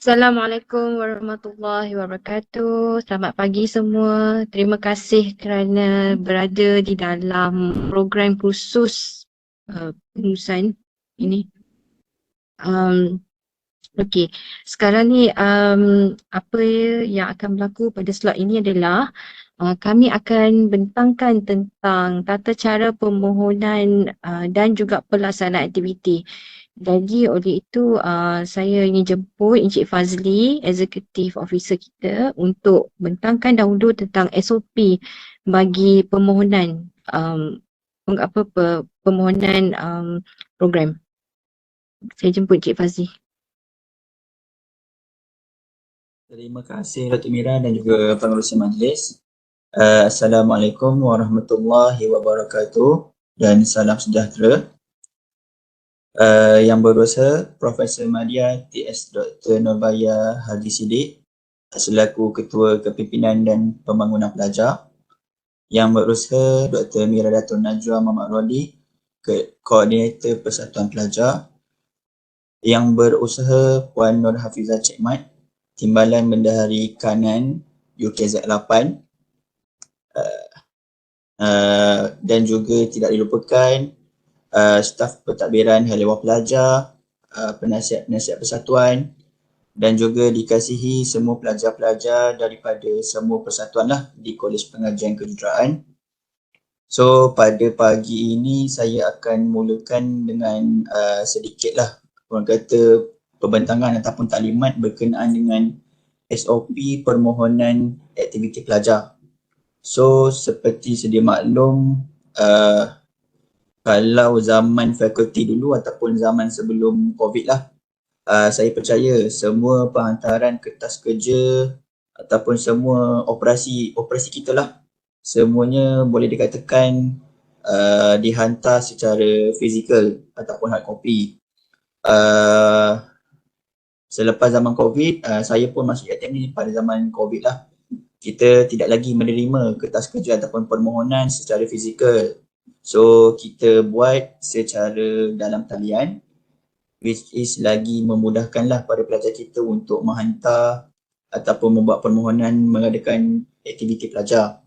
Assalamualaikum warahmatullahi wabarakatuh. Selamat pagi semua. Terima kasih kerana berada di dalam program khusus pengurusan ini. Okey, sekarang ni apa yang akan berlaku pada slot ini adalah kami akan bentangkan tentang tata cara permohonan dan juga pelaksanaan aktiviti. Jadi oleh itu saya ingin jemput Encik Fazli, Executive Officer kita untuk bentangkan dahulu tentang SOP bagi permohonan permohonan program. Saya jemput Encik Fazli. Terima kasih Datuk Mira dan juga pengerusi majlis. Assalamualaikum warahmatullahi wabarakatuh dan salam sejahtera. Yang berusaha Profesor Madya TS Dr. Nurbaya Haji Siddiq selaku Ketua Kepimpinan dan Pembangunan Pelajar. Yang berusaha Dr. Mira Dato' Najwa Muhammad Rodi, Koordinator Persatuan Pelajar. Yang berusaha Puan Nur Hafizah Cik Mat, Timbalan Bendahari Kanan UKZ8, dan juga tidak dilupakan staf pentadbiran Haliwah Pelajar, penasihat-penasihat persatuan dan juga dikasihi semua pelajar-pelajar daripada semua persatuan lah di Kolej Pengajian Kejuruteraan. So pada pagi ini saya akan mulakan dengan sedikit lah orang kata pembentangan ataupun taklimat berkenaan dengan SOP permohonan aktiviti pelajar. So seperti sedia maklum, kalau zaman fakulti dulu ataupun zaman sebelum COVID lah, saya percaya semua penghantaran kertas kerja ataupun semua operasi kita lah, semuanya boleh dikatakan dihantar secara fizikal ataupun hard copy. Selepas zaman COVID, saya pun masuk akademi pada zaman COVID lah. Kita tidak lagi menerima kertas kerja ataupun permohonan secara fizikal. So kita buat secara dalam talian, which is lagi memudahkanlah pada pelajar kita untuk menghantar ataupun membuat permohonan mengadakan aktiviti pelajar.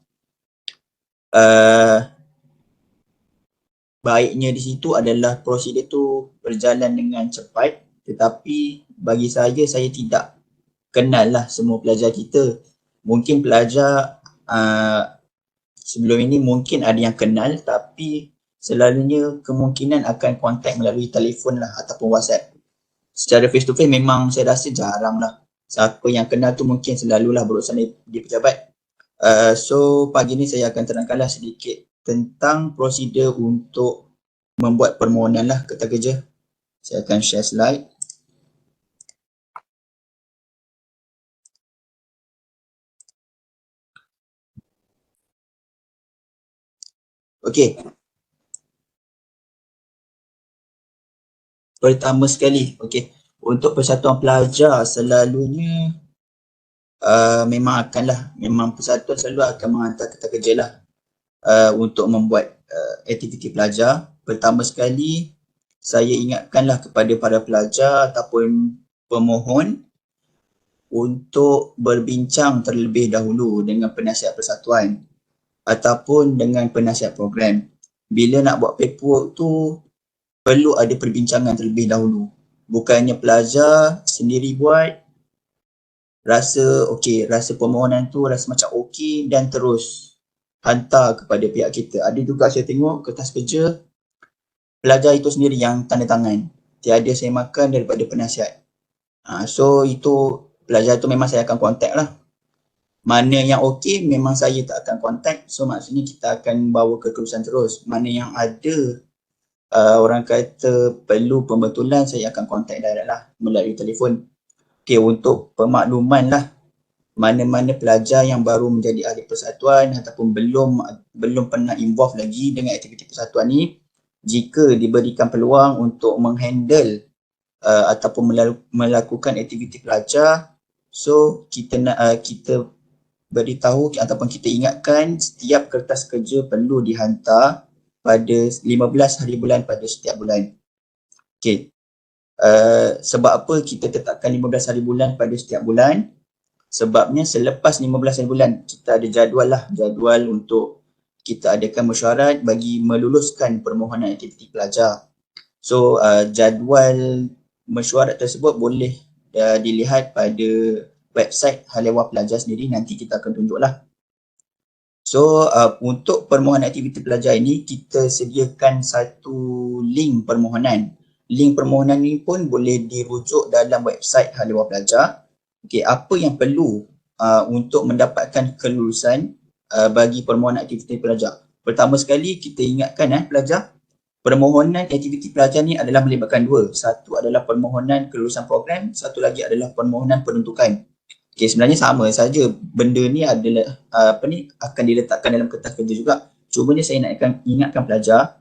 Baiknya di situ adalah prosedur tu berjalan dengan cepat, tetapi bagi saya tidak kenal lah semua pelajar kita. Mungkin pelajar sebelum ini mungkin ada yang kenal, tapi selalunya kemungkinan akan kontak melalui telefon lah ataupun WhatsApp. Secara face to face memang saya rasa jarang lah. Siapa yang kenal tu mungkin selalulah berurusan di pejabat. So pagi ni saya akan terangkanlah sedikit tentang prosedur untuk membuat permohonan lah kertas kerja. Saya akan share slide. Okey. Pertama sekali, okey, untuk persatuan pelajar selalunya memang persatuan selalu akan menghantar kertas kerja lah untuk membuat aktiviti pelajar. Pertama sekali, saya ingatkanlah kepada para pelajar ataupun pemohon untuk berbincang terlebih dahulu dengan penasihat persatuan ataupun dengan penasihat program. Bila nak buat paperwork tu, perlu ada perbincangan terlebih dahulu. Bukannya pelajar sendiri buat, rasa okey, rasa permohonan tu rasa macam okey dan terus hantar kepada pihak kita. Ada juga saya tengok kertas kerja pelajar itu sendiri yang tanda tangan. Tiada semakan daripada penasihat. So itu pelajar tu memang saya akan kontak lah. Mana yang okey memang saya tak akan kontak. So maksudnya kita akan bawa keterusan terus. Mana yang ada orang kata perlu pembetulan, saya akan kontak direct lah melalui telefon. Okey, untuk pemakluman lah, mana-mana pelajar yang baru menjadi ahli persatuan ataupun belum pernah involve lagi dengan aktiviti persatuan ni, jika diberikan peluang untuk menghandle ataupun melakukan aktiviti pelajar, so kita beritahu ataupun kita ingatkan setiap kertas kerja perlu dihantar pada 15 hari bulan pada setiap bulan. Okey. Sebab apa kita tetapkan 15 hari bulan pada setiap bulan? Sebabnya selepas 15 hari bulan kita ada jadual untuk kita adakan mesyuarat bagi meluluskan permohonan aktiviti pelajar. So jadual mesyuarat tersebut boleh dilihat pada website Hal Ehwal Pelajar sendiri, nanti kita akan tunjuklah. So untuk permohonan aktiviti pelajar ini kita sediakan satu link permohonan. Link permohonan ini pun boleh dirujuk dalam website Hal Ehwal Pelajar. Okey, apa yang perlu untuk mendapatkan kelulusan bagi permohonan aktiviti pelajar? Pertama sekali kita ingatkan pelajar, permohonan aktiviti pelajar ni adalah melibatkan dua. Satu adalah permohonan kelulusan program, satu lagi adalah permohonan penuntukan. Okey, sebenarnya sama saja. Benda ni adalah akan diletakkan dalam kertas kerja juga. Cumanya saya nak ingatkan pelajar,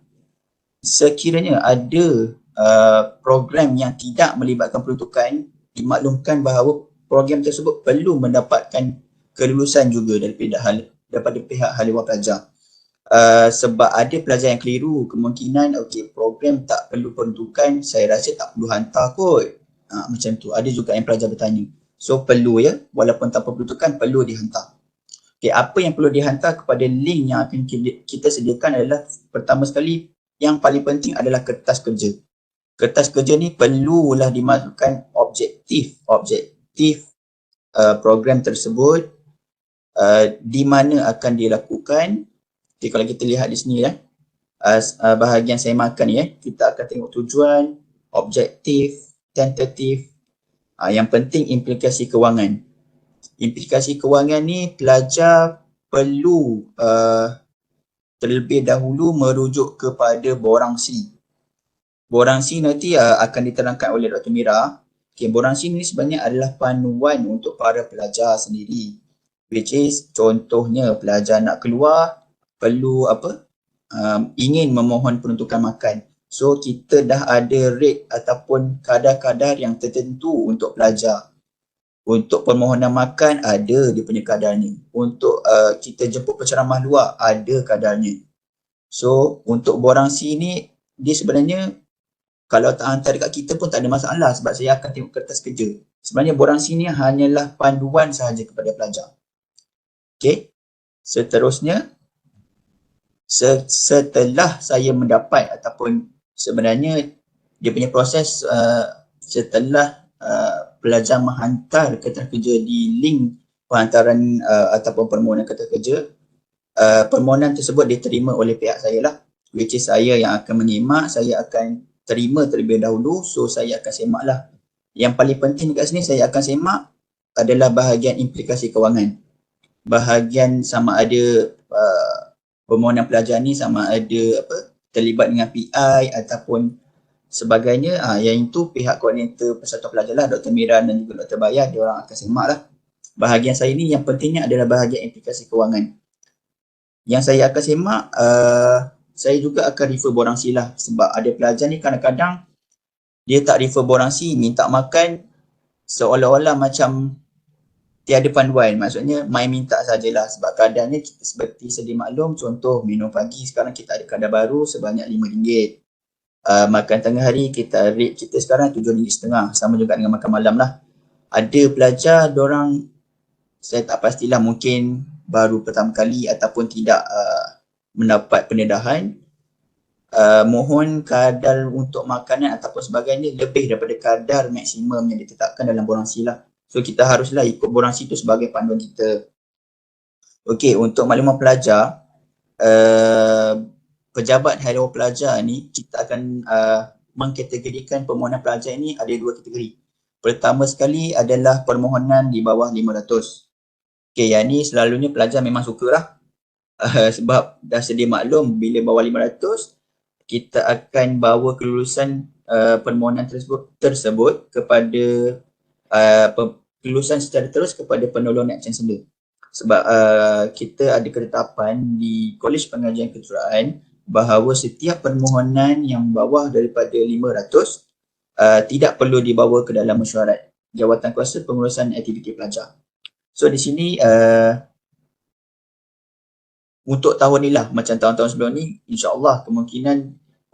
sekiranya ada program yang tidak melibatkan peruntukan, dimaklumkan bahawa program tersebut perlu mendapatkan kelulusan juga daripada pihak Hal Ehwal Pelajar. Sebab ada pelajar yang keliru, kemungkinan program tak perlu peruntukan, saya rasa tak perlu hantar kot. Macam tu, ada juga yang pelajar bertanya. So perlu walaupun tanpa peruntukan perlu dihantar. Apa yang perlu dihantar kepada link yang akan kita sediakan adalah, pertama sekali yang paling penting adalah kertas kerja. Kertas kerja ni perlulah dimasukkan objektif program tersebut, di mana akan dilakukan. Okay, kalau kita lihat di sini bahagian saya makan kita akan tengok tujuan, objektif, tentatif. Yang penting implikasi kewangan. Implikasi kewangan ni pelajar perlu terlebih dahulu merujuk kepada borang C. Borang C nanti akan diterangkan oleh Dr. Mira. Okay, borang C ni sebenarnya adalah panduan untuk para pelajar sendiri. Which is contohnya pelajar nak keluar perlu ingin memohon peruntukan makan. So kita dah ada rate ataupun kadar-kadar yang tertentu untuk pelajar. Untuk permohonan makan ada dia punya kadarnya. Untuk kita jemput penceramah luar ada kadarnya. So untuk borang C ni dia sebenarnya kalau tak hantar dekat kita pun tak ada masalah, sebab saya akan tengok kertas kerja. Sebenarnya borang C ni hanyalah panduan sahaja kepada pelajar. Okey. Seterusnya, setelah saya mendapat ataupun sebenarnya dia punya proses setelah pelajar menghantar kertas kerja di link penghantaran ataupun permohonan kertas kerja, permohonan tersebut diterima oleh pihak saya lah, which is saya yang akan menyemak, saya akan terima terlebih dahulu. So saya akan semak lah. Yang paling penting dekat sini saya akan semak adalah bahagian implikasi kewangan. Bahagian sama ada permohonan pelajar ni sama ada terlibat dengan PI ataupun sebagainya. Yang itu pihak koordinator persatuan pelajar lah, Dr. Mira dan juga Dr. Bayar, dia orang akan semak lah. Bahagian saya ni yang pentingnya adalah bahagian implikasi kewangan. Yang saya akan semak, saya juga akan refer borang C lah, sebab ada pelajar ni kadang-kadang dia tak refer borang C, minta makan seolah-olah macam tiada panduan. Maksudnya main minta sajalah, sebab kadarnya kita seperti sedia maklum, contoh minum pagi sekarang kita ada kadar baru sebanyak RM5. Makan tengah hari kita rate kita sekarang RM7.50, sama juga dengan makan malam lah. Ada pelajar dorang saya tak pastilah, mungkin baru pertama kali ataupun tidak mendapat pendedahan, mohon kadar untuk makanan ataupun sebagainya lebih daripada kadar maksimum yang ditetapkan dalam borang C lah. So kita haruslah ikut borang C itu sebagai panduan kita. Okey, untuk makluman pelajar, pejabat Hal Ehwal Pelajar ni kita akan mengkategorikan permohonan pelajar ini ada dua kategori. Pertama sekali adalah permohonan di bawah 500. Okey, yang ni selalunya pelajar memang suka lah. Sebab dah sedia maklum bila bawah 500 kita akan bawa kelulusan permohonan tersebut kepada kelulusan secara terus kepada penolong naib chancellor. Sebab kita ada ketetapan di Kolej Pengajian Kejuruteraan bahawa setiap permohonan yang bawah daripada 500 tidak perlu dibawa ke dalam mesyuarat Jawatankuasa Pengurusan Aktiviti Pelajar. So di sini untuk tahun ni lah, macam tahun-tahun sebelum ni, insya-Allah kemungkinan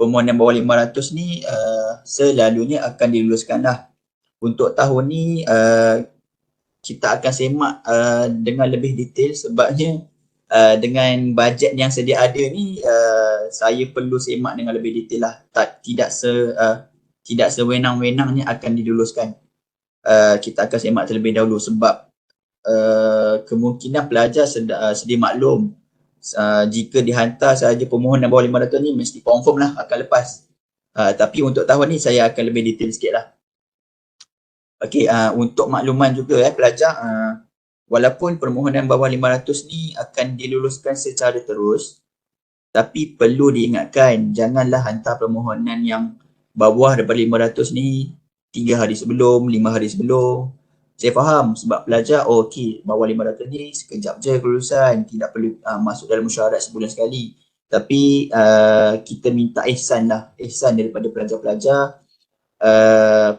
permohonan bawah 500 ni selalunya akan diluluskan lah. Untuk tahun ni kita akan semak dengan lebih detail sebabnya dengan bajet yang sedia ada ni saya perlu semak dengan lebih detail lah. Tidak sewenang-wenangnya akan diluluskan. Kita akan semak terlebih dahulu sebab kemungkinan pelajar sedia maklum jika dihantar sahaja permohonan bawah 500 ni mesti confirm lah akan lepas. Tapi untuk tahun ni saya akan lebih detail sikit lah. Okey, untuk makluman juga pelajar, walaupun permohonan bawah 500 ni akan diluluskan secara terus, tapi perlu diingatkan janganlah hantar permohonan yang bawah daripada 500 ni 3 hari sebelum, 5 hari sebelum. Saya faham sebab pelajar okey bawah 500 ni sekejap je kelulusan, tidak perlu masuk dalam mesyuarat sebulan sekali. Tapi kita minta ihsan daripada pelajar-pelajar.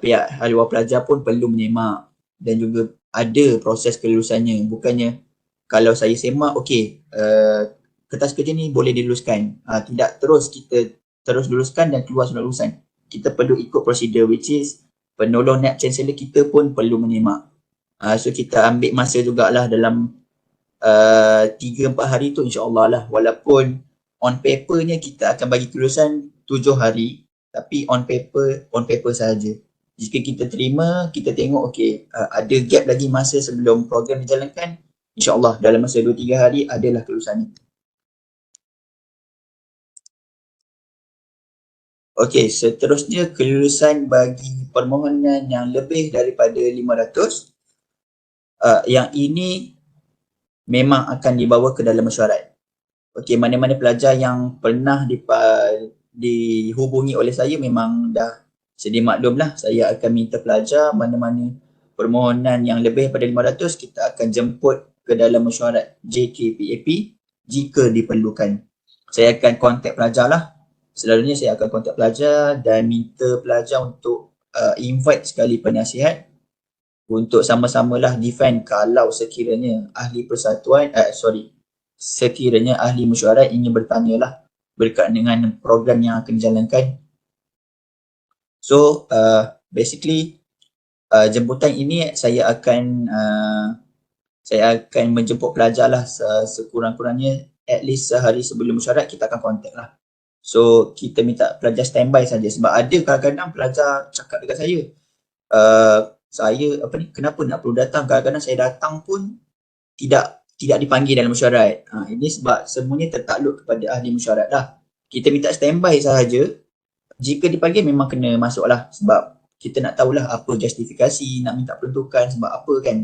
Pihak hal luar pelajar pun perlu menyemak dan juga ada proses kelulusannya. Bukannya kalau saya semak okey kertas kerja ni boleh diluluskan, tidak terus kita terus luluskan dan keluar surat lulusan. Kita perlu ikut prosedur which is penolong Naib Chancellor kita pun perlu menyemak. So kita ambil masa jugalah dalam 3-4 hari tu insya-Allah lah, walaupun on papernya kita akan bagi kelulusan 7 hari tapi on paper sahaja. Jika kita terima, kita tengok okey ada gap lagi masa sebelum program dijalankan, insya-Allah dalam masa 2-3 hari adalah kelulusan ni. Okey, seterusnya kelulusan bagi permohonan yang lebih daripada 500. Yang ini memang akan dibawa ke dalam mesyuarat. Okey, mana-mana pelajar yang pernah dihubungi oleh saya memang dah sedia maklum lah. Saya akan minta pelajar mana-mana permohonan yang lebih daripada 500 kita akan jemput ke dalam mesyuarat JKPAP jika diperlukan. Saya akan kontak pelajar lah. Selalunya saya akan kontak pelajar dan minta pelajar untuk invite sekali penasihat untuk sama-samalah defend kalau sekiranya ahli persatuan, sekiranya ahli mesyuarat ingin bertanya lah berkaitan dengan program yang akan dijalankan. So basically jemputan ini saya akan menjemput pelajar lah sekurang-kurangnya at least sehari sebelum mesyuarat kita akan kontak lah. So kita minta pelajar standby saja sebab ada kadang-kadang pelajar cakap dekat saya kenapa nak perlu datang, kadang-kadang saya datang pun tidak dipanggil dalam mesyuarat. Ini sebab semuanya tertakluk kepada ahli mesyuarat lah. Kita minta standby sahaja. Jika dipanggil memang kena masuk lah sebab kita nak tahulah apa justifikasi nak minta peruntukan sebab apa kan.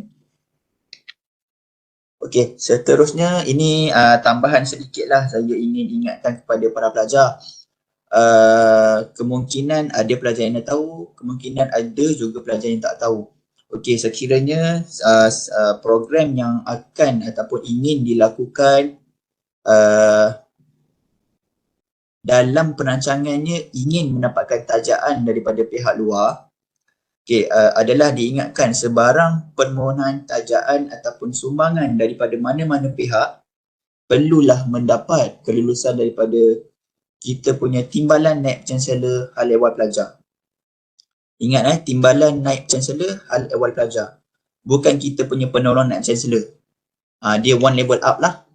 Okey, seterusnya ini tambahan sedikit lah saya ingin ingatkan kepada para pelajar. Kemungkinan ada pelajar yang dah tahu, kemungkinan ada juga pelajar yang tak tahu. Okey, sekiranya program yang akan ataupun ingin dilakukan dalam perancangannya ingin mendapatkan tajaan daripada pihak luar, adalah diingatkan sebarang permohonan tajaan ataupun sumbangan daripada mana-mana pihak perlulah mendapat kelulusan daripada kita punya Timbalan Naib Chancellor Hal Ehwal Pelajar. Ingat Timbalan Naib Chancellor Hal Ehwal Pelajar. Bukan kita punya penolong Naib Chancellor. Dia one level up lah.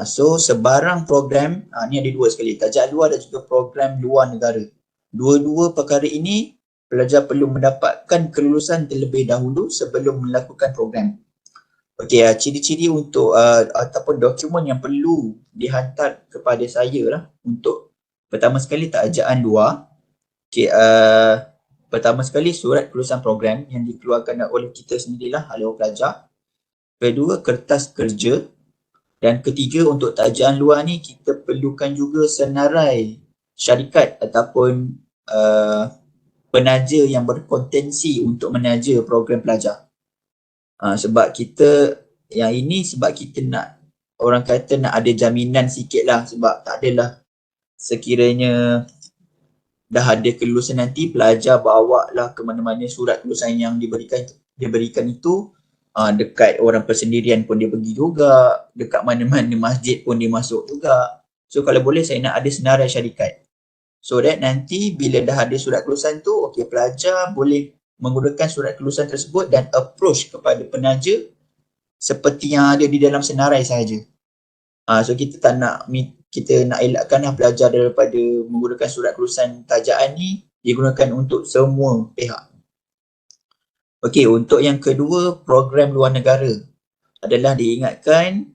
So sebarang program, ni ada dua sekali, tajaan luar dan juga program luar negara. Dua-dua perkara ini pelajar perlu mendapatkan kelulusan terlebih dahulu sebelum melakukan program. Okey, ciri-ciri untuk ataupun dokumen yang perlu dihantar kepada saya lah untuk pertama sekali tajaan luar. Okey, pertama sekali surat kelulusan program yang dikeluarkan oleh kita sendirilah, Hal Ehwal Pelajar. Kedua, kertas kerja. Dan ketiga, untuk tajaan luar ni kita perlukan juga senarai syarikat ataupun penaja yang berpotensi untuk menaja program pelajar. Sebab kita yang ini sebab kita nak, orang kata nak ada jaminan sikit lah, sebab tak adalah sekiranya dah ada kelulusan nanti pelajar bawa lah ke mana-mana surat kelulusan yang diberikan itu, dekat orang persendirian pun dia pergi juga, dekat mana-mana masjid pun dia masuk juga. So kalau boleh saya nak ada senarai syarikat. So that nanti bila dah ada surat kelulusan tu, okey, pelajar boleh menggunakan surat kelulusan tersebut dan approach kepada penaja seperti yang ada di dalam senarai sahaja. So kita tak nak, kita nak elakkanlah pelajar daripada menggunakan surat kelulusan tajaan ni digunakan untuk semua pihak. Okey, untuk yang kedua, program luar negara adalah diingatkan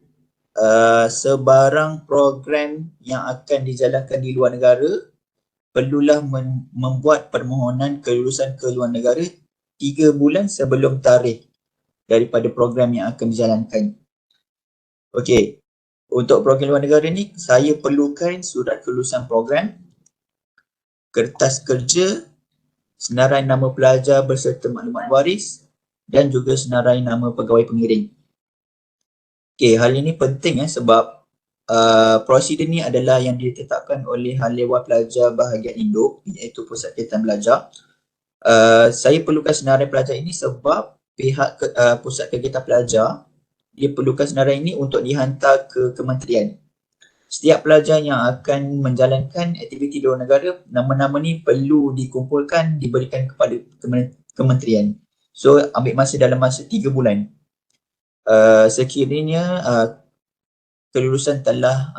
sebarang program yang akan dijalankan di luar negara perlulah membuat permohonan kelulusan ke luar negara 3 bulan sebelum tarikh daripada program yang akan dijalankan. Okey, untuk program luar negara ni saya perlukan surat kelulusan program, kertas kerja, senarai nama pelajar berserta maklumat waris dan juga senarai nama pegawai pengiring. Okey, hal ini penting sebab prosedur ni adalah yang ditetapkan oleh Hal Ehwal Pelajar Bahagian Induk, iaitu Pusat Kegiatan Belajar. Saya perlukan senarai pelajar ini sebab pihak Pusat Kegiatan Pelajar dia perlukan senarai ini untuk dihantar ke kementerian. Setiap pelajar yang akan menjalankan aktiviti luar negara, nama-nama ni perlu dikumpulkan, diberikan kepada kementerian. So ambil masa dalam masa 3 bulan. Sekiranya kelulusan telah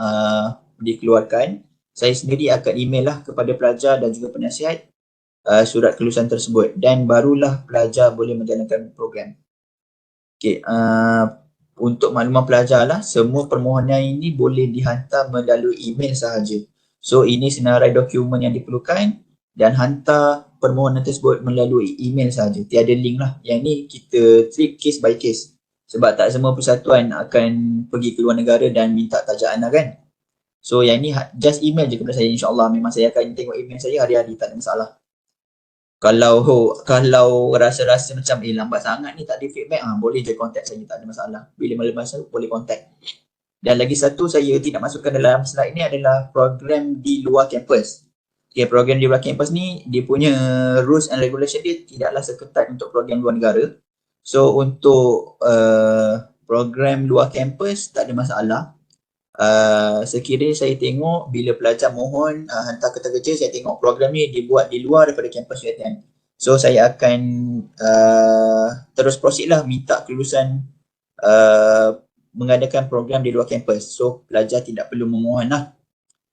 dikeluarkan, saya sendiri akan email lah kepada pelajar dan juga penasihat surat kelulusan tersebut dan barulah pelajar boleh menjalankan program. Okey, untuk makluman pelajar lah, semua permohonan ini boleh dihantar melalui email sahaja. So ini senarai dokumen yang diperlukan dan hantar permohonan tersebut melalui email sahaja. Tiada link lah. Yang ni kita treat case by case. Sebab tak semua persatuan akan pergi ke luar negara dan minta tajaan lah kan. So yang ni just email je kepada saya, insyaAllah. Memang saya akan tengok email saya hari-hari, tak ada masalah. Kalau rasa-rasa macam lambat sangat ni, tak ada feedback, boleh je contact saya, tak ada masalah. Bila masa boleh contact. Dan lagi satu saya tidak masukkan dalam slide ni adalah program di luar kampus. Okay, program di luar kampus ni dia punya rules and regulation dia tidaklah seketat untuk program luar negara. So untuk program luar kampus tak ada masalah. Sekiranya saya tengok bila pelajar mohon hantar kertas kerja, saya tengok program ni dibuat di luar daripada kampus UiTM. So saya akan terus proceed lah minta kelulusan mengadakan program di luar kampus. So pelajar tidak perlu memohon lah.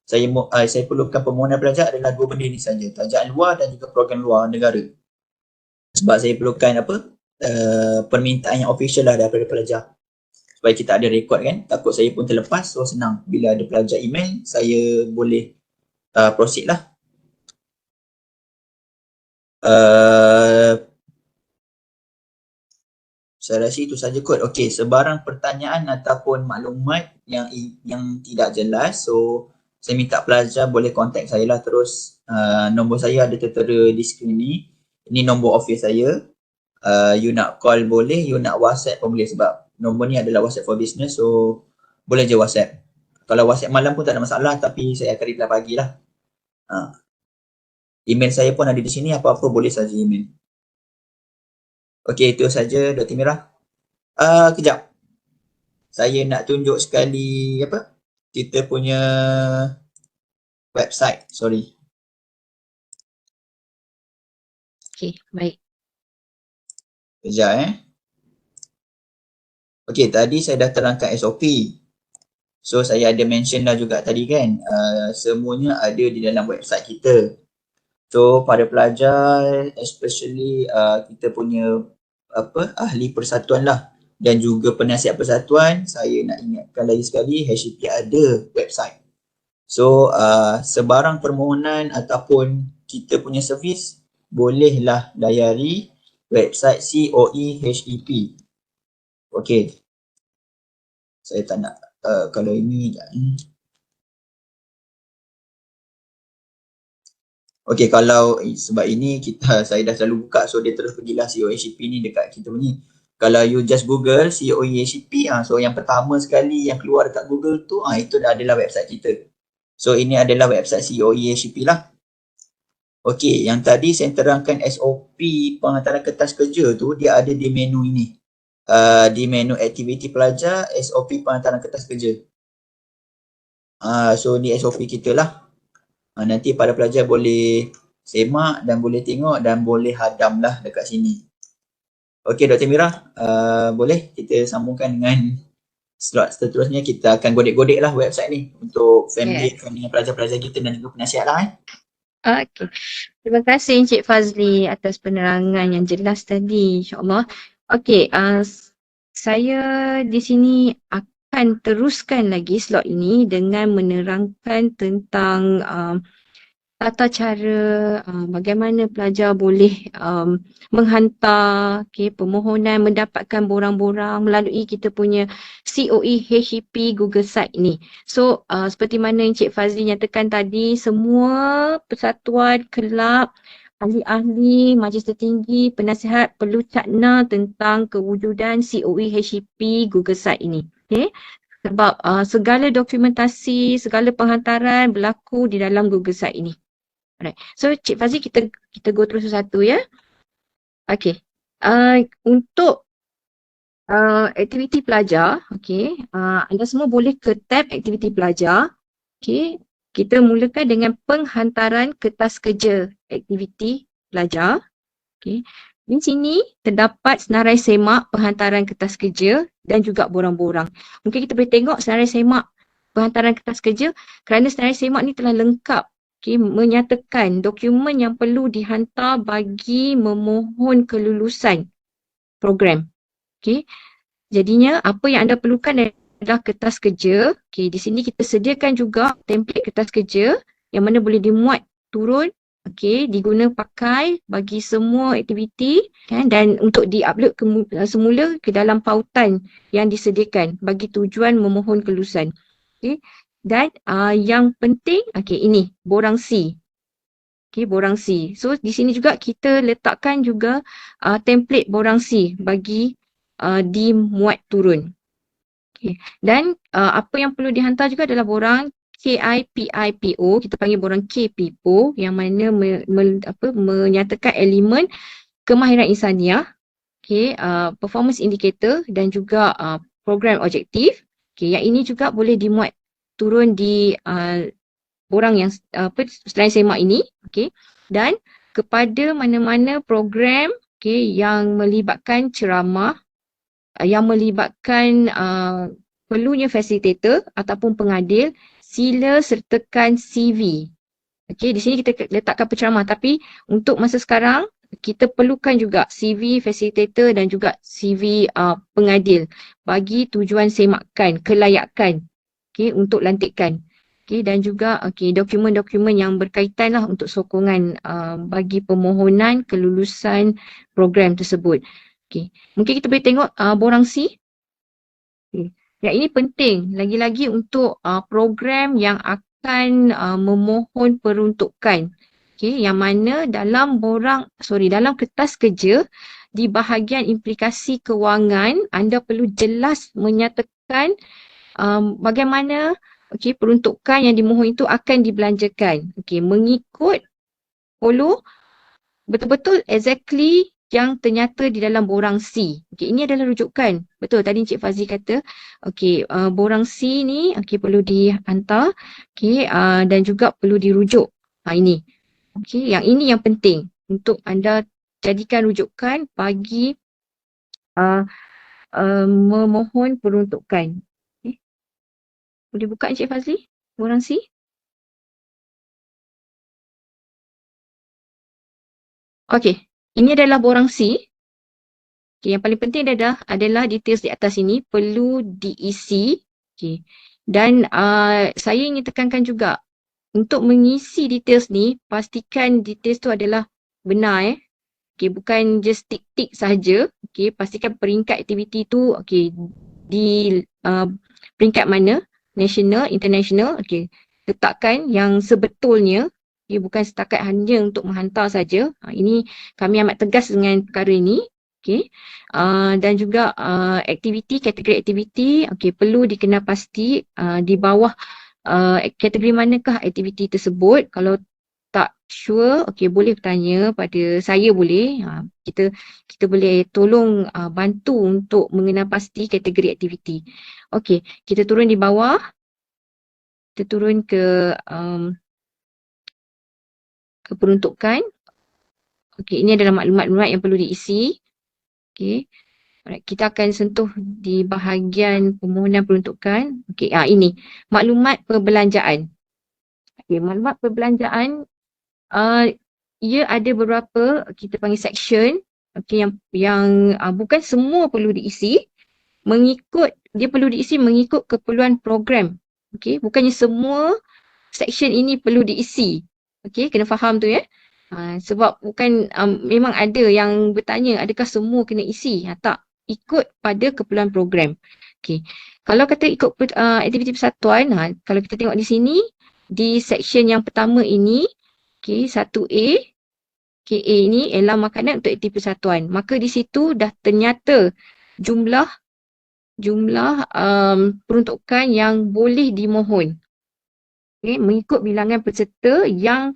Saya perlukan permohonan pelajar adalah 2 benda ni saja, tajaan luar dan juga program luar negara. Sebab saya perlukan permintaan yang official lah daripada pelajar. Supaya kita ada rekod kan, takut saya pun terlepas, so senang. Bila ada pelajar email, saya boleh proceed lah. Saya rasa itu saja kot. Okey, sebarang pertanyaan ataupun maklumat yang tidak jelas, so saya minta pelajar boleh contact saya lah terus. Nombor saya ada tertera di skrin ni. Ini nombor office saya. You nak call boleh, you nak WhatsApp pun boleh sebab nombor ni adalah WhatsApp for business, so boleh je WhatsApp. Kalau WhatsApp malam pun tak ada masalah, tapi saya akan reply pagi lah. Email saya pun ada di sini, apa-apa boleh saja email. Okey, itu saja Dr. Mira. Kejap. Saya nak tunjuk sekali kita punya website, sorry. Okey, baik. Kejap Okey, tadi saya dah terangkan SOP. So saya ada mention lah juga tadi kan, semuanya ada di dalam website kita. So pada pelajar, especially kita punya ahli persatuan lah dan juga penasihat persatuan, saya nak ingatkan lagi sekali, HEP ada website. So sebarang permohonan ataupun kita punya servis bolehlah layari website COE HEP. Okey. Saya tak nak kalau ini okey, kalau sebab ini saya dah selalu buka, so dia terus pergilah COE HEP ni dekat kita punya. Kalau you just Google COE HEP, so yang pertama sekali yang keluar dekat Google tu, itu adalah website kita. So ini adalah website COE HEP lah. Okey, yang tadi saya terangkan SOP penghantaran kertas kerja tu, dia ada di menu ini. Di menu aktiviti pelajar, SOP penghantaran kertas kerja. So ni SOP kita lah. Nanti para pelajar boleh semak dan boleh tengok dan boleh hadam lah dekat sini. Okey Dr. Mira, boleh kita sambungkan dengan slot seterusnya. Kita akan godek-godek lah website ni untuk family dengan pelajar-pelajar kita dan juga penasihat lah. Okey. Terima kasih Encik Fazli atas penerangan yang jelas tadi, insyaAllah. Okey, saya di sini akan teruskan lagi slot ini dengan menerangkan tentang tata cara bagaimana pelajar boleh menghantar permohonan mendapatkan borang-borang melalui kita punya COE HEP Google Site ni. So seperti mana Encik Fazli nyatakan tadi, semua persatuan, kelab, ahli-ahli, majlis tertinggi, penasihat perlu cakna tentang kewujudan COE HEP Google Site ini. Okay? Sebab segala dokumentasi, segala penghantaran berlaku di dalam Google Site ini. Alright. So Cik Fazli, kita go terus satu ya. Okay. Untuk aktiviti pelajar, okay, anda semua boleh ke tab aktiviti pelajar. Okay. Kita mulakan dengan penghantaran kertas kerja aktiviti pelajar. Okay. Di sini terdapat senarai semak penghantaran kertas kerja dan juga borang-borang. Mungkin kita boleh tengok senarai semak penghantaran kertas kerja kerana senarai semak ni telah lengkap. Okay, menyatakan dokumen yang perlu dihantar bagi memohon kelulusan program. Okay. Jadinya apa yang anda perlukan adalah kertas kerja. Okay, di sini kita sediakan juga template kertas kerja yang mana boleh dimuat turun, okay, diguna pakai bagi semua aktiviti kan, dan untuk di-upload semula ke dalam pautan yang disediakan bagi tujuan memohon kelulusan. Okay. Dan yang penting, okay, ini borang C. Okay, borang C. So di sini juga kita letakkan juga template borang C bagi dimuat turun. Okay. Dan apa yang perlu dihantar juga adalah borang KIPIPO, kita panggil borang KPIPO yang mana menyatakan elemen kemahiran insaniah, okay, performance indicator dan juga program objektif. Okay, yang ini juga boleh dimuat turun di borang yang selain semak ini, okay. Dan kepada mana-mana program, okay, yang melibatkan ceramah, yang melibatkan perlunya fasilitator ataupun pengadil, sila sertakan CV. Okay, di sini kita letakkan penceramah, tapi untuk masa sekarang kita perlukan juga CV fasilitator dan juga CV pengadil bagi tujuan semakan, kelayakan, okay, untuk lantikan. Okay, dan juga dokumen-dokumen yang berkaitan lah untuk sokongan bagi permohonan kelulusan program tersebut. Okay. Mungkin kita boleh tengok borang C. Okay. Yang ini penting lagi-lagi untuk program yang akan memohon peruntukan. Okay. Yang mana dalam dalam kertas kerja di bahagian implikasi kewangan, anda perlu jelas menyatakan bagaimana peruntukan yang dimohon itu akan dibelanjakan. Okay. Mengikut follow betul-betul exactly yang ternyata di dalam borang C. Okay, ini adalah rujukan. Betul, tadi Encik Fazli kata, okay, borang C ni perlu dihantar, okay, dan juga perlu dirujuk. Ini. Okay, yang ini yang penting untuk anda jadikan rujukan bagi memohon peruntukan. Okay. Boleh buka Encik Fazli, borang C? Okay, ini adalah borang C. Okay, yang paling penting adalah details di atas ini perlu diisi. Okay. Dan saya ingin tekankan juga untuk mengisi details ni, pastikan details tu adalah benar. Okay, bukan just tick-tick saja. Okay, pastikan peringkat aktiviti tu di peringkat mana, national, international. Okay, letakkan yang sebetulnya. Okay, bukan setakat hanya untuk menghantar saja. Ini kami amat tegas dengan perkara ini. Okay. Dan juga aktiviti, kategori aktiviti perlu dikenal pasti di bawah kategori manakah aktiviti tersebut. Kalau tak sure, boleh bertanya pada saya boleh. Kita boleh tolong bantu untuk mengenal pasti kategori aktiviti. Okey, kita turun di bawah. Kita turun ke keperuntukan. Okey, ini adalah maklumat-maklumat yang perlu diisi. Okey. Alright, kita akan sentuh di bahagian permohonan peruntukan. Okey, ini maklumat perbelanjaan. Okey, maklumat perbelanjaan ia ada beberapa kita panggil section. Okey, yang bukan semua perlu diisi, dia perlu diisi mengikut keperluan program. Okey, bukannya semua section ini perlu diisi. Okey, kena faham tu ya. Sebab bukan memang ada yang bertanya adakah semua kena isi. Tak, ikut pada keperluan program. Okey. Kalau kata ikut aktiviti persatuan, kalau kita tengok di sini di section yang pertama ini, okey, 1A KA ini elam makanan untuk aktiviti persatuan. Maka di situ dah ternyata jumlah peruntukan yang boleh dimohon. Okay, mengikut bilangan peserta yang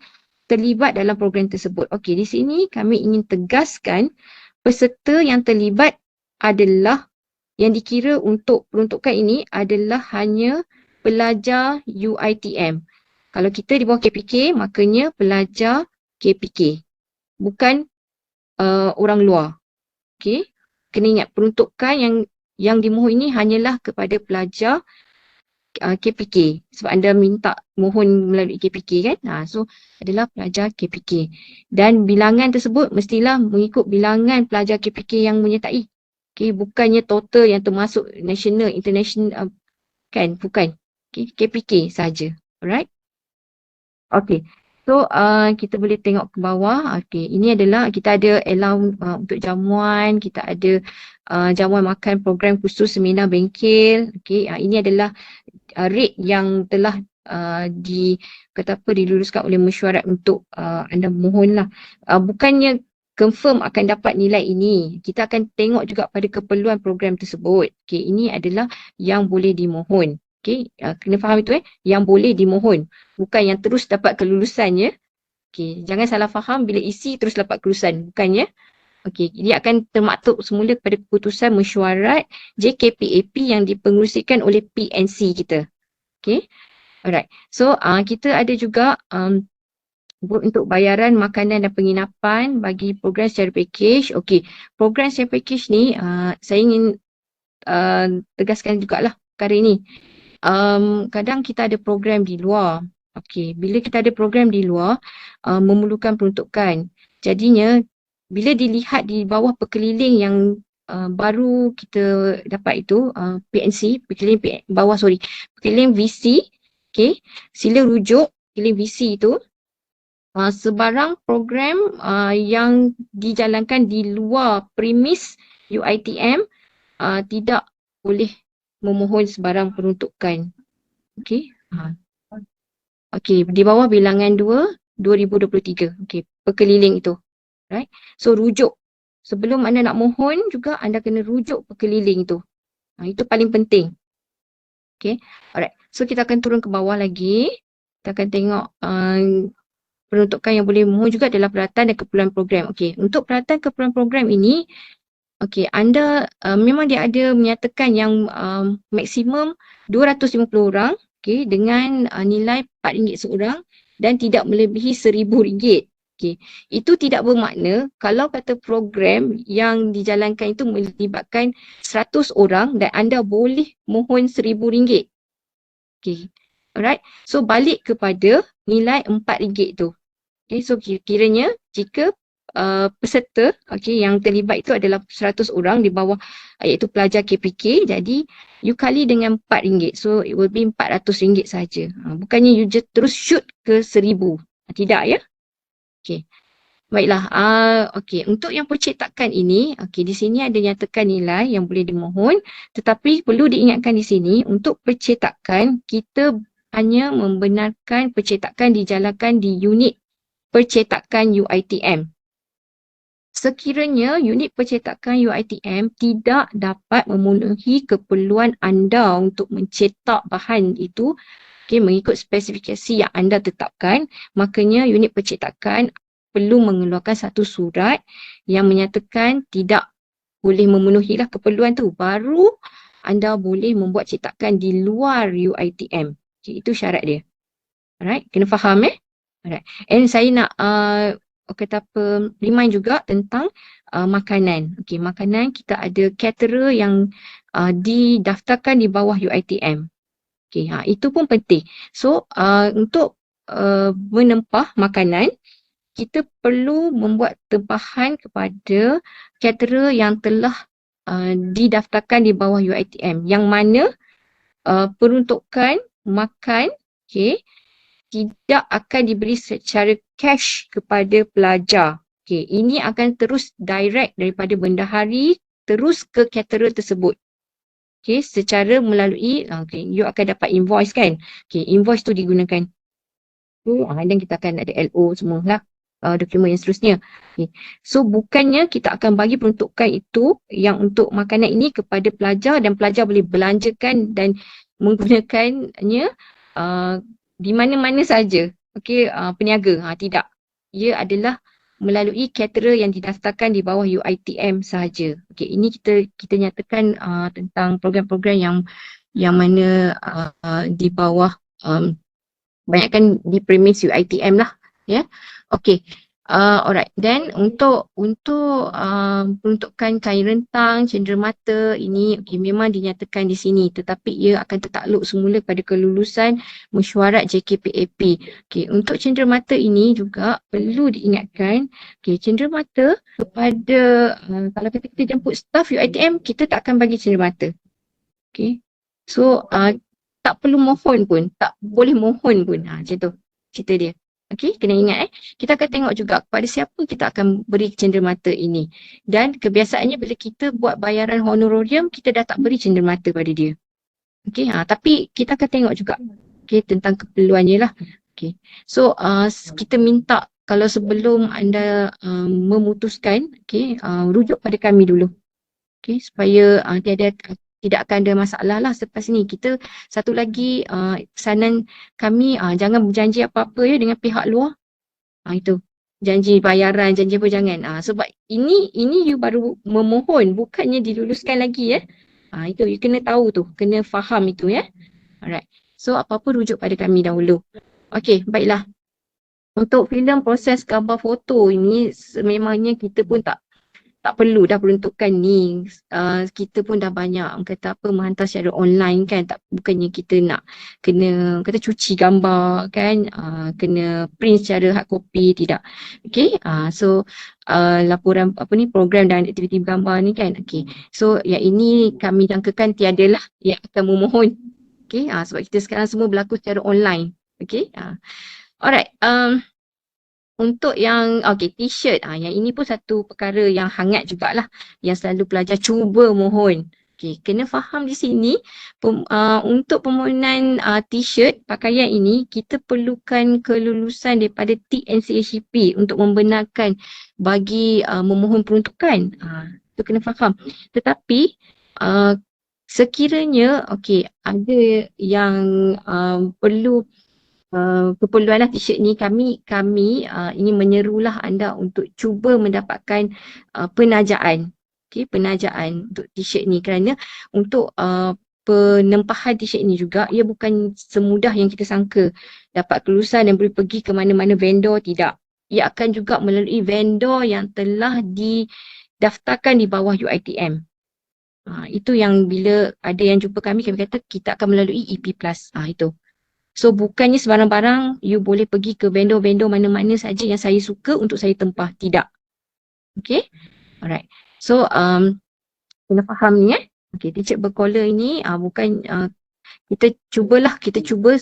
terlibat dalam program tersebut. Okey, di sini kami ingin tegaskan peserta yang terlibat adalah yang dikira untuk peruntukan ini adalah hanya pelajar UiTM. Kalau kita di bawah KPK, makanya pelajar KPK. Bukan orang luar. Okey. Kena ingat peruntukan yang dimohon ini hanyalah kepada pelajar KPK. Sebab anda minta mohon melalui KPK kan. So adalah pelajar KPK. Dan bilangan tersebut mestilah mengikut bilangan pelajar KPK yang menyertai. Okey, bukannya total yang termasuk national, international kan, bukan. Okey, KPK saja. Alright. Okey. So kita boleh tengok ke bawah. Okey, ini adalah kita ada allow untuk jamuan, kita ada jamuan makan program khusus seminar bengkel. Okey, ini adalah rate yang telah diluluskan oleh mesyuarat untuk anda mohonlah. Bukannya confirm akan dapat nilai ini. Kita akan tengok juga pada keperluan program tersebut. Okey, ini adalah yang boleh dimohon. Okey, kena faham itu yang boleh dimohon. Bukan yang terus dapat kelulusan ya. Okey, jangan salah faham bila isi terus dapat kelulusan. Bukannya. Okey, dia akan termaktub semula kepada keputusan mesyuarat JKPAP yang dipengerusikan oleh PNC kita. Okey. Alright. So kita ada juga untuk bayaran makanan dan penginapan bagi program secara package. Okey, program secara package ni saya ingin tegaskan jugalah perkara ini. Kadang kita ada program di luar. Okey, bila kita ada program di luar, memerlukan peruntukan. Jadinya, bila dilihat di bawah perkeliling yang baru kita dapat itu, PNC, perkeliling VC, okey, sila rujuk perkeliling VC itu, sebarang program yang dijalankan di luar premis UiTM tidak boleh memohon sebarang peruntukan. Okey. Okey, di bawah bilangan 2 2023. Okey, perkeliling itu. Right? So rujuk. Sebelum anda nak mohon juga anda kena rujuk perkeliling itu. Itu paling penting. Okey. Alright. So kita akan turun ke bawah lagi. Kita akan tengok peruntukan yang boleh mohon juga adalah peralatan dan keperluan program. Okey, untuk peralatan keperluan program ini okey, anda memang dia ada menyatakan yang maksimum 250 orang, okey, dengan nilai RM4 seorang dan tidak melebihi RM1,000. Okey, itu tidak bermakna kalau kata program yang dijalankan itu melibatkan 100 orang dan anda boleh mohon RM1,000. Okey. Alright. So balik kepada nilai RM4 tu. Okey, so kiranya jika peserta yang terlibat itu adalah 100 orang di bawah iaitu pelajar KPK, jadi you kali dengan RM4, so it will be RM400 saja. Bukannya you just terus shoot ke 1,000. Tidak ya. Okey, baiklah. Okey, untuk yang percetakan ini, okey, di sini ada nyatakan nilai yang boleh dimohon, tetapi perlu diingatkan di sini untuk percetakan kita hanya membenarkan percetakan dijalankan di unit percetakan UiTM. Sekiranya unit percetakan UiTM tidak dapat memenuhi keperluan anda untuk mencetak bahan itu, mengikut spesifikasi yang anda tetapkan, makanya unit percetakan perlu mengeluarkan satu surat yang menyatakan tidak boleh memenuhilah keperluan tu. Baru anda boleh membuat cetakan di luar UiTM. Itu syarat dia. Alright, kena faham Alright. And saya nak kata apa, remind juga tentang makanan. Okay, makanan kita ada caterer yang didaftarkan di bawah UiTM. Okay, itu pun penting. So, untuk menempah makanan, kita perlu membuat tempahan kepada caterer yang telah didaftarkan di bawah UiTM, yang mana peruntukan makan, okay, tidak akan diberi secara cash kepada pelajar. Okay, ini akan terus direct daripada bendahari terus ke caterer tersebut. Okay, secara melalui, okay, you akan dapat invoice kan. Okay, invoice tu digunakan. Dan kita akan ada LO semua lah, dokumen yang seterusnya. Okay. So, bukannya kita akan bagi peruntukan itu yang untuk makanan ini kepada pelajar dan pelajar boleh belanjakan dan menggunakannya di mana-mana saja. Okay, peniaga. Tidak. Ia adalah melalui caterer yang didaftarkan di bawah UiTM sahaja. Okay, ini kita nyatakan tentang program-program yang mana di bawah banyakkan di premis UiTM lah, ya. Okay. Alright. Then untuk peruntukan kain rentang, cenderamata ini memang dinyatakan di sini, tetapi ia akan tertakluk semula pada kelulusan mesyuarat JKPAP. Okay. Untuk cenderamata ini juga perlu diingatkan, okay, cenderamata kepada kalau kita jemput staff UiTM, kita tak akan bagi cenderamata. Okay. So tak perlu mohon pun, tak boleh mohon pun. Macam tu cerita dia. Okey, kena ingat kita akan tengok juga kepada siapa kita akan beri cenderamata ini. Dan kebiasaannya bila kita buat bayaran honorarium, kita dah tak beri cenderamata pada dia. Okey, tapi kita akan tengok juga tentang keperluannya lah. Okey. So kita minta kalau sebelum anda memutuskan, rujuk pada kami dulu. Okey, supaya tidak akan ada masalah lah selepas ni. Kita satu lagi pesanan kami, jangan berjanji apa-apa ya dengan pihak luar. Itu. Janji bayaran, janji apa jangan. Sebab ini you baru memohon, bukannya diluluskan lagi ya. Itu you kena tahu tu, kena faham itu ya. Alright. So apa-apa rujuk pada kami dahulu. Okey, baiklah. Untuk filem proses gambar foto ini sememangnya kita pun tak perlu dah peruntukan ni. Kita pun dah banyak kata apa menghantar secara online kan, bukannya kita nak kena kata cuci gambar kan, kena print secara hard copy, tidak. Okey, so laporan program dan aktiviti gambar ni kan. Okey, so yang ini kami jangkakan tiadalah yang akan memohon. Okey, sebab kita sekarang semua berlaku secara online. Okey, alright. Untuk yang t-shirt, yang ini pun satu perkara yang hangat jugalah, yang selalu pelajar cuba mohon. Kena faham di sini untuk permohonan t-shirt pakaian ini kita perlukan kelulusan daripada TNCACP untuk membenarkan bagi memohon peruntukan. Itu kena faham. Tetapi sekiranya ada yang perlu keperluan t-shirt ni, kami ingin menyerulah anda untuk cuba mendapatkan penajaan. Penajaan untuk t-shirt ni, kerana untuk penempahan t-shirt ni juga ia bukan semudah yang kita sangka. Dapat kelulusan dan boleh pergi ke mana-mana vendor, tidak. Ia akan juga melalui vendor yang telah didaftarkan di bawah UiTM. Itu yang bila ada yang jumpa kami kata kita akan melalui EP+. Itu. So bukannya sebarang-barang you boleh pergi ke vendor-vendor mana-mana saja yang saya suka untuk saya tempah. Tidak. Okay. Alright. So kena faham ni t-shirt berkollar ini bukan kita cuba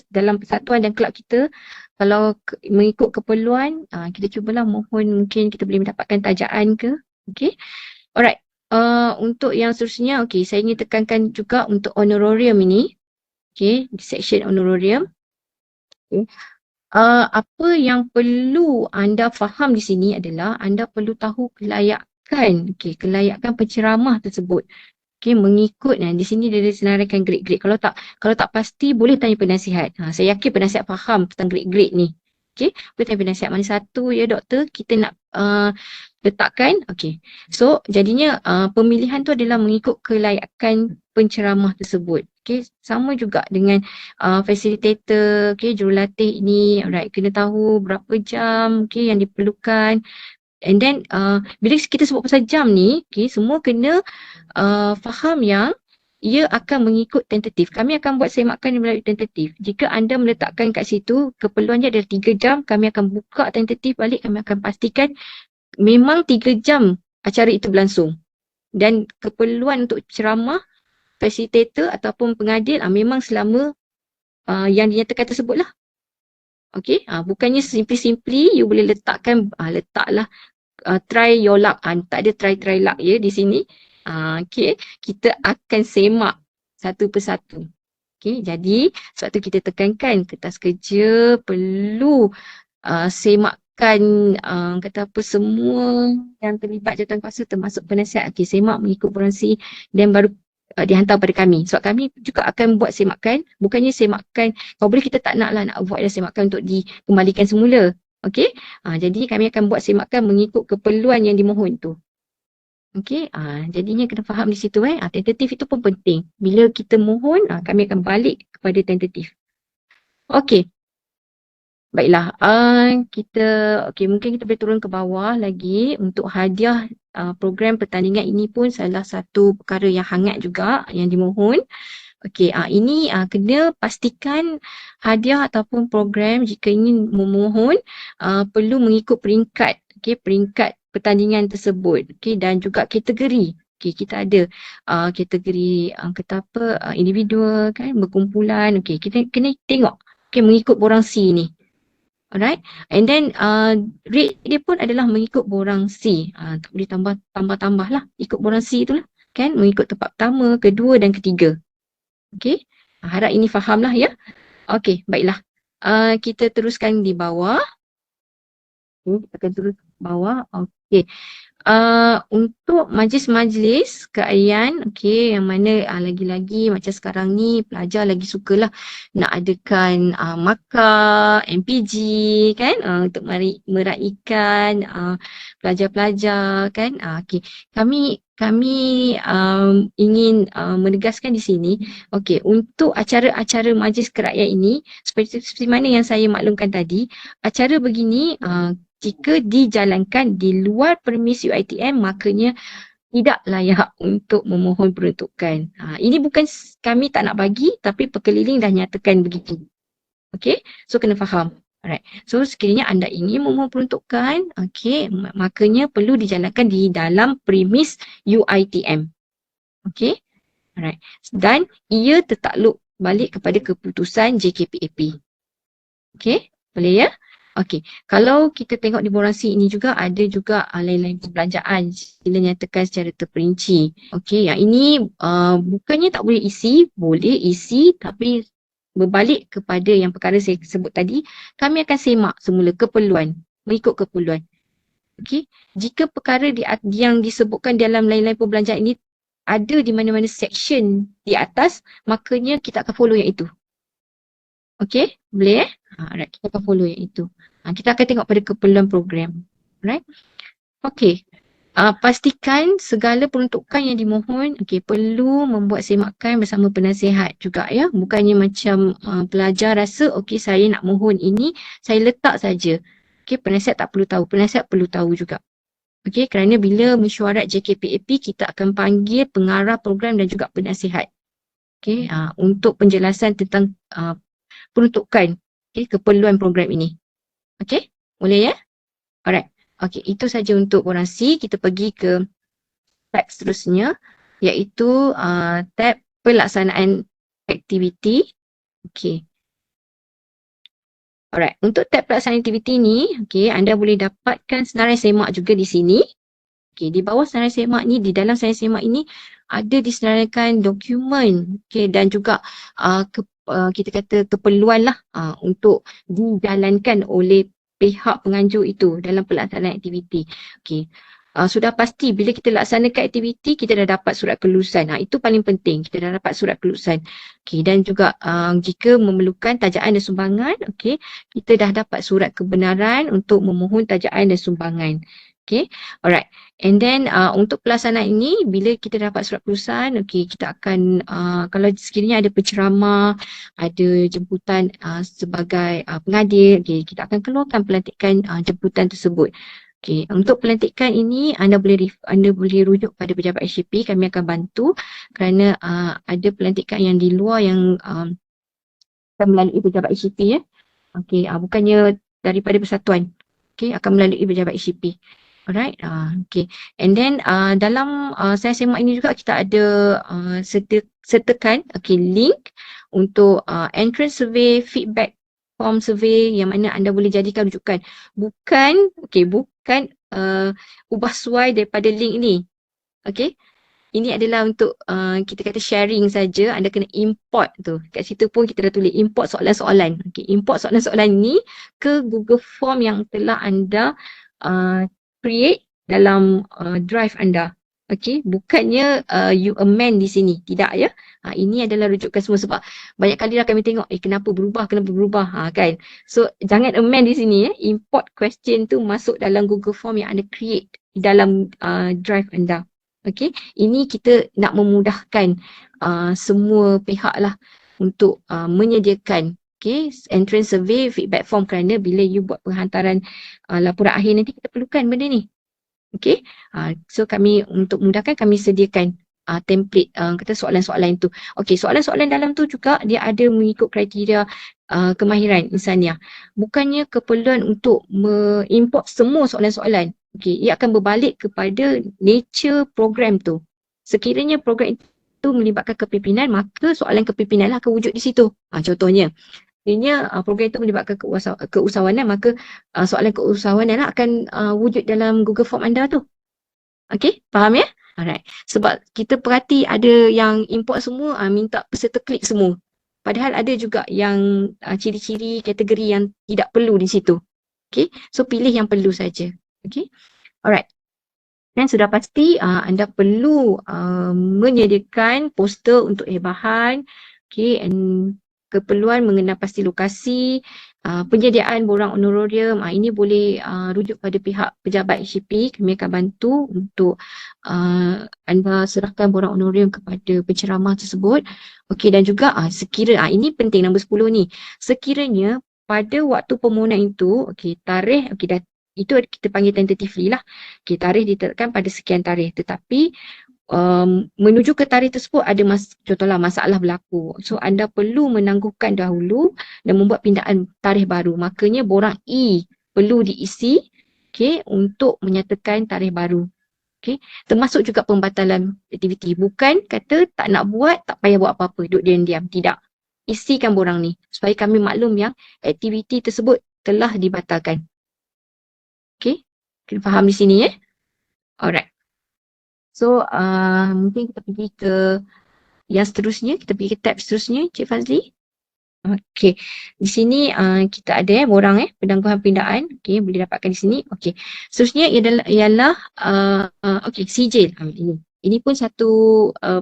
dalam persatuan dan kelab kita, kalau mengikut keperluan kita cubalah mohon, mungkin kita boleh mendapatkan tajaan ke. Okay. Alright. Untuk yang seterusnya, saya ingin tekankan juga untuk honorarium ini. Di section honorarium. Apa yang perlu anda faham di sini adalah anda perlu tahu kelayakan penceramah tersebut. Mengikut di sini dia disenaraikan grade-grade. Kalau tak pasti boleh tanya penasihat. Saya yakin penasihat faham tentang grade-grade ni. Boleh tanya penasihat mana satu ya doktor kita nak letakkan. So jadinya pemilihan tu adalah mengikut kelayakan penceramah tersebut. Okay, sama juga dengan facilitator, okay, jurulatih ini, alright, kena tahu berapa jam, okay, yang diperlukan. And then bila kita sebut pasal jam ni, okay, semua kena faham yang ia akan mengikut tentatif. Kami akan buat semakan melalui tentatif. Jika anda meletakkan kat situ, keperluannya adalah 3 jam, kami akan buka tentatif balik, kami akan pastikan memang 3 jam acara itu berlangsung. Dan keperluan untuk ceramah, fasilitator ataupun pengadil memang selama yang dinyatakan tersebut lah. Okay, bukannya simply you boleh letakkan, letaklah try your luck. Tak ada try luck ya di sini. Okay, kita akan semak satu persatu. Okay, jadi sebab tu kita tekankan kertas kerja perlu semakkan kata apa semua yang terlibat jawatankuasa termasuk penasihat. Okay, semak mengikut operasi dan baru dihantar pada kami. Sebab kami juga akan buat semakan, bukannya semakan, kalau boleh kita tak nak buat semakan untuk dikembalikan semula. Okay, jadi kami akan buat semakan mengikut keperluan yang dimohon tu. Okay, jadinya kena faham di situ tentatif itu pun penting. Bila kita mohon, kami akan balik kepada tentatif. Okay, baiklah, mungkin kita boleh turun ke bawah lagi untuk hadiah program pertandingan ini pun salah satu perkara yang hangat juga yang dimohon. Okey, ini kena pastikan hadiah ataupun program jika ingin memohon perlu mengikut peringkat, peringkat pertandingan tersebut, dan juga kategori. Kita ada kategori individual kan, berkumpulan. Kita kena tengok mengikut borang C ni. Alright, and then rate dia pun adalah mengikut borang C. Tak boleh tambah lah, ikut borang C itulah kan, mengikut tempat pertama, kedua dan ketiga. Okey, harap ini fahamlah ya. Okey, baiklah. Kita teruskan di bawah. Kita akan terus ke bawah. Okey. Untuk majlis-majlis keahlian, yang mana lagi-lagi macam sekarang ni pelajar lagi sukalah nak adakan makar, MPG kan, untuk meraihkan pelajar-pelajar kan. Okey, kami ingin menegaskan di sini, untuk acara-acara majlis kerakyat ini seperti mana yang saya maklumkan tadi, acara begini jika dijalankan di luar permis UiTM makanya tidak layak untuk memohon peruntukan. Ini bukan kami tak nak bagi, tapi pekeliling dah nyatakan begitu. Okay, so kena faham. Alright, so sekiranya anda ingin memohon peruntukan, makanya perlu dijalankan di dalam premis UiTM. Okay, alright, dan ia tertakluk balik kepada keputusan JKPAP. Okay, boleh ya? Okey, kalau kita tengok di borang C ini juga ada juga lain-lain perbelanjaan sila nyatakan secara terperinci. Okey, yang ini bukannya tak boleh isi, boleh isi tapi berbalik kepada yang perkara saya sebut tadi, kami akan semak semula keperluan, mengikut keperluan. Okey, jika perkara yang disebutkan dalam lain-lain perbelanjaan ini ada di mana-mana section di atas, makanya kita akan follow yang itu. Okey, boleh Alright, kita akan follow yang itu. Kita akan tengok pada keperluan program. Alright. Okey. Pastikan segala peruntukan yang dimohon perlu membuat semakan bersama penasihat juga ya. Bukannya macam pelajar rasa saya nak mohon ini, saya letak saja. Penasihat tak perlu tahu. Penasihat perlu tahu juga. Kerana bila mesyuarat JKPAP kita akan panggil pengarah program dan juga penasihat. Untuk penjelasan tentang peruntukan keperluan program ini. Okey, boleh ya? Alright. Okey, itu saja untuk borang C. Kita pergi ke tab seterusnya iaitu tab pelaksanaan aktiviti. Okey. Alright, untuk tab pelaksanaan aktiviti ni, anda boleh dapatkan senarai semak juga di sini. Di bawah senarai semak ni, di dalam senarai semak ini ada disenaraikan dokumen dan juga kita kata keperluan lah untuk dijalankan oleh pihak penganjur itu dalam pelaksanaan aktiviti. Sudah pasti bila kita laksanakan aktiviti kita dah dapat surat kelulusan. Itu paling penting, kita dah dapat surat kelulusan. Dan juga jika memerlukan tajaan dan sumbangan, kita dah dapat surat kebenaran untuk memohon tajaan dan sumbangan. Okay, alright. And then untuk pelaksanaan ini, bila kita dapat surat kelulusan, okay, kita akan, kalau sekiranya ada penceramah, ada jemputan sebagai pengadil, okay, kita akan keluarkan pelantikan jemputan tersebut. Okay, untuk pelantikan ini, anda boleh rujuk pada pejabat HCP, kami akan bantu kerana ada pelantikan yang di luar yang akan melalui pejabat HCP ya. Okay, bukannya daripada persatuan. Okay, akan melalui pejabat HCP. Alright, okay. And then dalam saya semak ini juga kita ada sertakan link untuk entrance survey, feedback form survey yang mana anda boleh jadikan rujukan. Bukan ubah suai daripada link ini. Okay. Ini adalah untuk kita kata sharing saja. Anda kena import tu. Kat situ pun kita dah tulis import soalan-soalan. Okay, import soalan-soalan ni ke Google Form yang telah anda create dalam drive anda. Okay, bukannya you amend di sini. Tidak ya. Ini adalah rujukan semua sebab banyak kali dah kami tengok kenapa berubah kan. So jangan amend di sini ya. Import question tu masuk dalam Google Form yang anda create di dalam drive anda. Okay, ini kita nak memudahkan semua pihak lah untuk menyediakan entrance survey, feedback form kerana bila you buat penghantaran laporan akhir nanti kita perlukan benda ni. Okay, so kami untuk memudahkan kami sediakan template kata soalan-soalan tu. Okay, soalan-soalan dalam tu juga dia ada mengikut kriteria kemahiran insaniah. Bukannya keperluan untuk mengimport semua soalan-soalan. Okay, ia akan berbalik kepada nature program tu. Sekiranya program itu melibatkan kepimpinan, maka soalan kepimpinan lah akan wujud di situ. Contohnya, program itu melibatkan keusahawanan, maka soalan keusahawanan lah akan wujud dalam Google Form anda tu. Okay, faham ya? Alright. Sebab kita perhati ada yang import semua, minta peserta klik semua. Padahal ada juga yang ciri-ciri kategori yang tidak perlu di situ. Okay, so pilih yang perlu saja. Okay, alright. Dan sudah pasti anda perlu menyediakan poster untuk bahan, okay, and keperluan mengenal pasti lokasi, penyediaan borang honorarium, ini boleh rujuk pada pihak pejabat HCP. Kami akan bantu untuk anda serahkan borang honorarium kepada penceramah tersebut. Okey, dan juga ini penting nombor 10 ni. Sekiranya pada waktu permohonan itu, tarikh dah itu kita panggil tentatively lah. Tarikh ditetapkan pada sekian tarikh, tetapi menuju ke tarikh tersebut ada contohlah masalah berlaku. So anda perlu menangguhkan dahulu dan membuat pindaan tarikh baru. Makanya borang E perlu diisi untuk menyatakan tarikh baru. Termasuk juga pembatalan aktiviti. Bukan kata tak nak buat, tak payah buat apa-apa, duduk diam-diam. Tidak. Isikan borang ni supaya kami maklum yang aktiviti tersebut telah dibatalkan. Kena faham di sini ya. Alright. So mungkin kita pergi ke yang seterusnya, kita pergi ke tab seterusnya, Cik Fazli. Okey, di sini kita ada borang penangguhan pindaan. Okey, boleh dapatkan di sini. Okey, seterusnya ialah sijil. Ini pun satu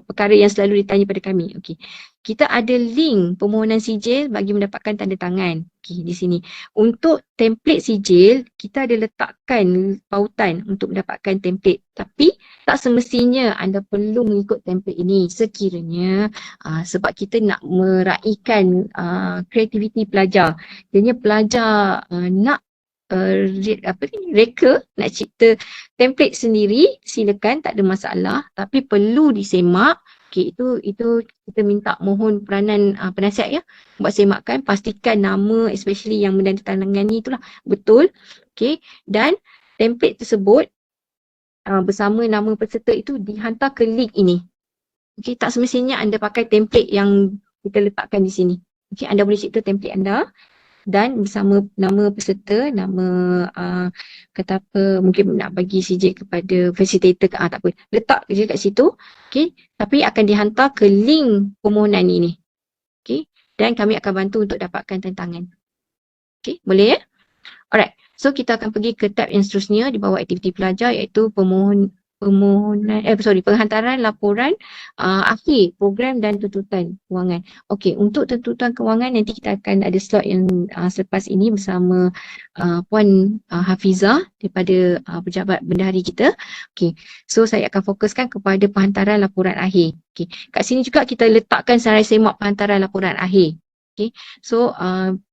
perkara yang selalu ditanya pada kami. Okey, kita ada link permohonan sijil bagi mendapatkan tanda tangan. Okey, di sini. Untuk template sijil, kita ada letakkan pautan untuk mendapatkan template. Tapi tak semestinya anda perlu mengikut template ini sekiranya sebab kita nak meraihkan kreativiti pelajar. Jadi pelajar nak reka, nak cipta template sendiri, silakan, tak ada masalah, tapi perlu disemak. Okey, itu kita minta mohon peranan penasihat ya, buat semakan, pastikan nama especially yang menandatangani itulah betul. Okey, dan template tersebut bersama nama peserta itu dihantar ke link ini. Okey, tak semestinya anda pakai template yang kita letakkan di sini. Okey, anda boleh cipta template anda dan bersama nama peserta, nama kata apa, mungkin nak bagi sijil kepada facilitator ke, tak apa, letak je kat situ. Okey, tapi akan dihantar ke link permohonan ini. Okey, dan kami akan bantu untuk dapatkan tantangan. Okey, boleh ya? Alright, so kita akan pergi ke tab yang seterusnya di bawah aktiviti pelajar, iaitu penghantaran laporan akhir program dan tuntutan kewangan. Okey, untuk tuntutan kewangan nanti kita akan ada slot yang selepas ini bersama Puan Hafizah daripada pejabat bendahari kita. Okey, so saya akan fokuskan kepada penghantaran laporan akhir. Okey, kat sini juga kita letakkan senarai semak penghantaran laporan akhir. Okey, so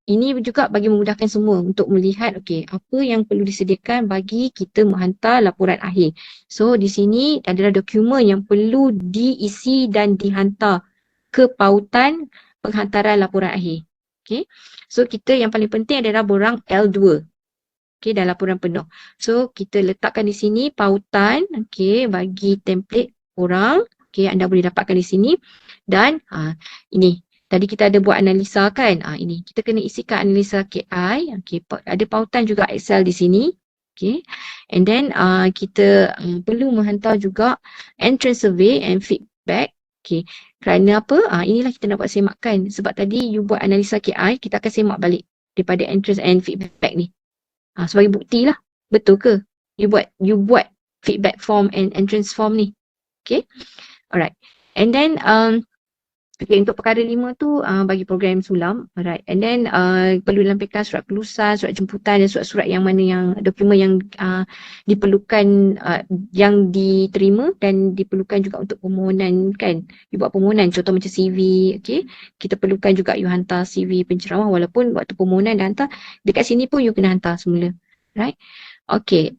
ini juga bagi memudahkan semua untuk melihat okey apa yang perlu disediakan bagi kita menghantar laporan akhir. So di sini adalah dokumen yang perlu diisi dan dihantar ke pautan penghantaran laporan akhir. Okey. So kita yang paling penting adalah borang L2. Okey, dan laporan penuh. So kita letakkan di sini pautan okey bagi template borang. Okey, anda boleh dapatkan di sini dan ini tadi kita ada buat analisa kan. Ini kita kena isikan analisa KI. Okey, ada pautan juga Excel di sini. Okay, and then kita perlu menghantar juga entrance survey and feedback. Okay, kerana apa? Inilah kita nak buat semakan. Sebab tadi you buat analisa KI, kita akan semak balik daripada entrance and feedback ni. Sebagai bukti lah. Betul ke? You buat feedback form and entrance form ni. Okay, alright. And then okay, untuk perkara 5 tu bagi program sulam. Alright. And then perlu lampirkan surat kelulusan, surat jemputan dan surat-surat yang mana yang dokumen yang diperlukan yang diterima dan diperlukan juga untuk permohonan kan. You buat permohonan contoh macam CV, okay. Kita perlukan juga you hantar CV penceramah walaupun waktu permohonan dah hantar. Dekat sini pun you kena hantar semula. Right. Okay.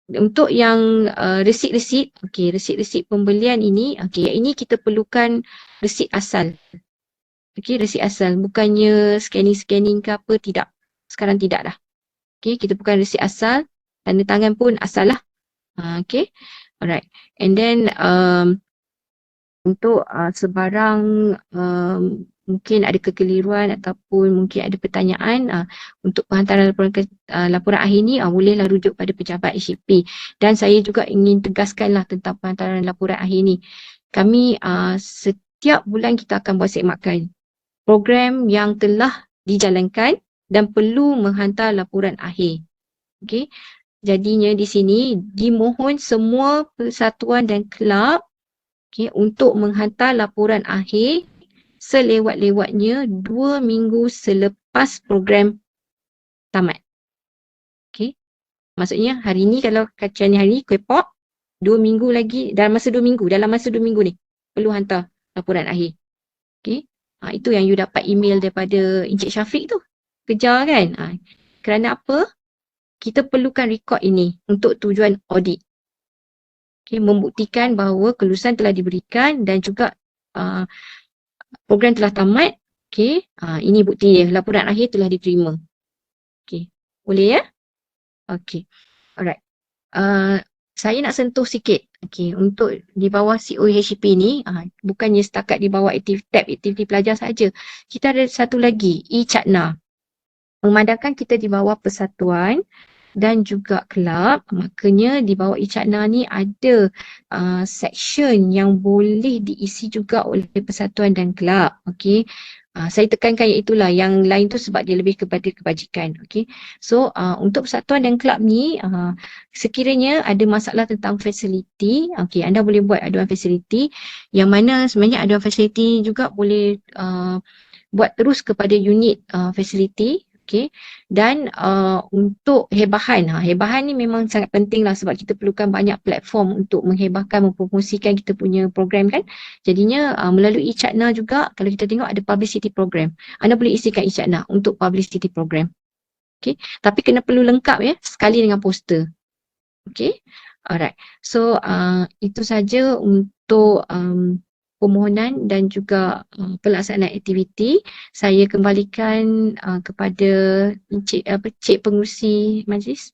Untuk yang resit-resit, okey, resit-resit pembelian ini, okey, yang ini kita perlukan resit asal. Okey, resit asal. Bukannya scanning-scanning ke apa, tidak. Sekarang tidak dah. Okey, kita perlukan resit asal. Tanda tangan pun asal lah. Okey, alright. And then untuk sebarang mungkin ada kekeliruan ataupun mungkin ada pertanyaan untuk penghantaran laporan akhir ni bolehlah rujuk pada pejabat HCP. Dan saya juga ingin tegaskanlah tentang penghantaran laporan akhir ni. Kami setiap bulan kita akan buat sekmakan program yang telah dijalankan dan perlu menghantar laporan akhir. Okey. Jadinya di sini dimohon semua persatuan dan kelab untuk menghantar laporan akhir selewat-lewatnya 2 minggu selepas program tamat. Okey. Maksudnya hari ni kalau kajian hari ni KPOP 2 minggu lagi dalam masa 2 minggu ni perlu hantar laporan akhir. Okey. Itu yang you dapat email daripada Encik Syafiq tu. Kejar kan? Kerana apa? Kita perlukan rekod ini untuk tujuan audit. Okey, membuktikan bahawa kelulusan telah diberikan dan juga program telah tamat. Okey, ini bukti dia. Laporan akhir telah diterima. Okey, boleh ya? Okey, alright. Saya nak sentuh sikit. Okey, untuk di bawah COHCP ni, bukannya setakat di bawah tab aktiviti pelajar saja. Kita ada satu lagi, e-Chatna. Memandangkan kita di bawah persatuan dan juga kelab, makanya di bawah e-Chatna ni ada section yang boleh diisi juga oleh persatuan dan kelab. Okey. Saya tekankan iaitulah yang lain tu sebab dia lebih kepada kebajikan. Okey. So untuk persatuan dan kelab ni sekiranya ada masalah tentang fasiliti, okey, anda boleh buat aduan fasiliti yang mana sebenarnya aduan fasiliti juga boleh buat terus kepada unit fasiliti. Okay. Dan untuk hebahan, hebahan ni memang sangat penting lah sebab kita perlukan banyak platform untuk menghebahkan, mempromosikan kita punya program kan. Jadinya melalui e-Chatna juga kalau kita tengok ada publicity program. Anda boleh isikan e-Chatna untuk publicity program. Okay. Tapi kena perlu lengkap ya, sekali dengan poster. Okay. Alright. So itu saja untuk permohonan dan juga pelaksanaan aktiviti. Saya kembalikan kepada Cik Pengerusi Majlis.